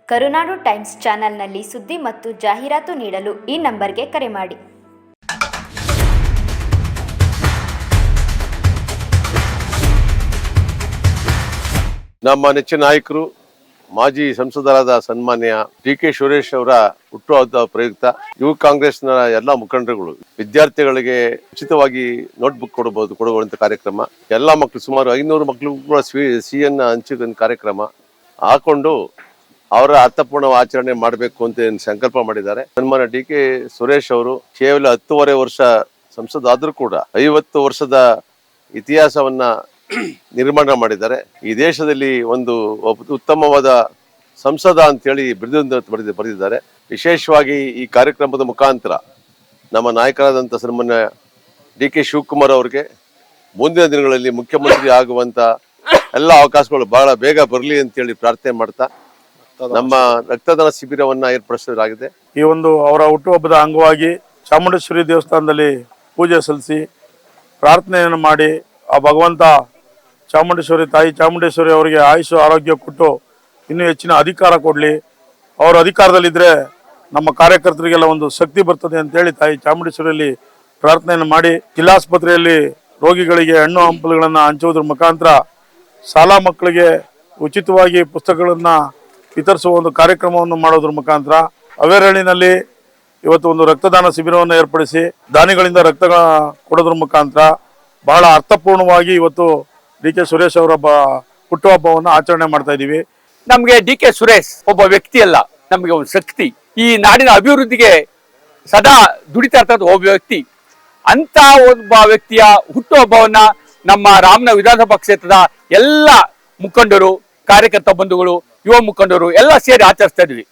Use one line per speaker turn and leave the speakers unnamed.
ಕರುನಾಡು times ಚಾನೆಲ್ನಲ್ಲಿ ಸುದ್ದಿ ಮತ್ತು ಜಾಹೀರಾತು ನೀಡಲು ಈ ನಂಬರ್ಗೆ ಕರೆ ಮಾಡಿ.
ನಮ್ಮ ನೆಚ್ಚಿನ ನಾಯಕರು ಮಾಜಿ ಸಂಸದರಾದ ಸನ್ಮಾನ್ಯ ಡಿ.ಕೆ. ಸುರೇಶ್ ಅವರ ಹುಟ್ಟುಹಬ್ಬದ ಪ್ರಯುಕ್ತ ಯುವ ಕಾಂಗ್ರೆಸ್ನ ಎಲ್ಲ ಮುಖಂಡರುಗಳು ವಿದ್ಯಾರ್ಥಿಗಳಿಗೆ ಉಚಿತವಾಗಿ ನೋಟ್ಬುಕ್ ಕೊಡುವಂತ ಕಾರ್ಯಕ್ರಮ, ಎಲ್ಲ ಮಕ್ಕಳು ಸುಮಾರು 500 ಮಕ್ಕಳಿಗೂ ಕೂಡ ಸಿಹಿಯನ್ನ ಹಂಚಿದ ಕಾರ್ಯಕ್ರಮ ಹಾಕೊಂಡು ಅವರ ಅರ್ಥಪೂರ್ಣ ಆಚರಣೆ ಮಾಡಬೇಕು ಅಂತ ಸಂಕಲ್ಪ ಮಾಡಿದ್ದಾರೆ. ಸನ್ಮಾನ್ಯ ಡಿ.ಕೆ. ಸುರೇಶ್ ಅವರು ಕೇವಲ 10.5 ವರ್ಷ ಸಂಸದಾದ್ರೂ ಕೂಡ 50 ವರ್ಷದ ಇತಿಹಾಸವನ್ನ ನಿರ್ಮಾಣ ಮಾಡಿದ್ದಾರೆ. ಈ ದೇಶದಲ್ಲಿ ಒಂದು ಉತ್ತಮವಾದ ಸಂಸದ ಅಂತೇಳಿ ಬರೆದಿದ್ದಾರೆ. ವಿಶೇಷವಾಗಿ ಈ ಕಾರ್ಯಕ್ರಮದ ಮುಖಾಂತರ ನಮ್ಮ ನಾಯಕರಾದಂಥ ಸನ್ಮಾನ್ಯ ಡಿ.ಕೆ. ಶಿವಕುಮಾರ್ ಅವರಿಗೆ ಮುಂದಿನ ದಿನಗಳಲ್ಲಿ ಮುಖ್ಯಮಂತ್ರಿ ಆಗುವಂತ ಎಲ್ಲ ಅವಕಾಶಗಳು ಬಹಳ ಬೇಗ ಬರಲಿ ಅಂತೇಳಿ ಪ್ರಾರ್ಥನೆ ಮಾಡ್ತಾ ನಮ್ಮ ರಕ್ತದಾನ ಶಿಬಿರವನ್ನ ಏರ್ಪಡಿಸಲಾಗಿದೆ.
ಈ ಒಂದು ಅವರ ಹುಟ್ಟುಹಬ್ಬದ ಅಂಗವಾಗಿ ಚಾಮುಂಡೇಶ್ವರಿ ದೇವಸ್ಥಾನದಲ್ಲಿ ಪೂಜೆ ಸಲ್ಲಿಸಿ ಪ್ರಾರ್ಥನೆಯನ್ನು ಮಾಡಿ ಆ ಭಗವಂತ ತಾಯಿ ಚಾಮುಂಡೇಶ್ವರಿ ಅವರಿಗೆ ಆಯುಷು ಆರೋಗ್ಯ ಕೊಟ್ಟು ಇನ್ನೂ ಹೆಚ್ಚಿನ ಅಧಿಕಾರ ಕೊಡಲಿ. ಅವರು ಅಧಿಕಾರದಲ್ಲಿದ್ದರೆ ನಮ್ಮ ಕಾರ್ಯಕರ್ತರಿಗೆಲ್ಲ ಒಂದು ಶಕ್ತಿ ಬರ್ತದೆ ಅಂತೇಳಿ ತಾಯಿ ಚಾಮುಂಡೇಶ್ವರಿಯಲ್ಲಿ ಪ್ರಾರ್ಥನೆಯನ್ನು ಮಾಡಿ ಜಿಲ್ಲಾಸ್ಪತ್ರೆಯಲ್ಲಿ ರೋಗಿಗಳಿಗೆ ಹಣ್ಣು ಹಂಪಲುಗಳನ್ನು ಹಂಚುವುದರ ಮುಖಾಂತರ ಶಾಲಾ ಮಕ್ಕಳಿಗೆ ಉಚಿತವಾಗಿ ಪುಸ್ತಕಗಳನ್ನು ವಿತರಿಸುವ ಒಂದು ಕಾರ್ಯಕ್ರಮವನ್ನು ಮಾಡೋದ್ರ ಮುಖಾಂತರ ಅವೇರಳ್ಳಿನಲ್ಲಿ ಇವತ್ತು ಒಂದು ರಕ್ತದಾನ ಶಿಬಿರವನ್ನು ಏರ್ಪಡಿಸಿ ದಾನಿಗಳಿಂದ ರಕ್ತ ಕೊಡೋದ್ರ ಮುಖಾಂತರ ಬಹಳ ಅರ್ಥಪೂರ್ಣವಾಗಿ ಇವತ್ತು ಡಿ.ಕೆ. ಸುರೇಶ್ ಅವರ ಹುಟ್ಟುಹಬ್ಬವನ್ನು ಆಚರಣೆ ಮಾಡ್ತಾ ಇದ್ದೀವಿ.
ನಮಗೆ ಡಿ.ಕೆ. ಸುರೇಶ್ ಒಬ್ಬ ವ್ಯಕ್ತಿ ಅಲ್ಲ, ನಮಗೆ ಒಂದು ಶಕ್ತಿ. ಈ ನಾಡಿನ ಅಭಿವೃದ್ಧಿಗೆ ಸದಾ ದುಡಿತಾ ಇರ್ತಕ್ಕಂಥ ಒಬ್ಬ ವ್ಯಕ್ತಿ. ಅಂತ ಒಬ್ಬ ವ್ಯಕ್ತಿಯ ಹುಟ್ಟುಹಬ್ಬವನ್ನ ನಮ್ಮ ರಾಮನಗರ ವಿಧಾನಸಭಾ ಕ್ಷೇತ್ರದ ಎಲ್ಲ ಮುಖಂಡರು, ಕಾರ್ಯಕರ್ತ ಬಂಧುಗಳು, ಯುವ ಮುಖಂಡರು ಎಲ್ಲ ಸೇರಿ ಆಚರಿಸ್ತಾ ಇದ್ವಿ.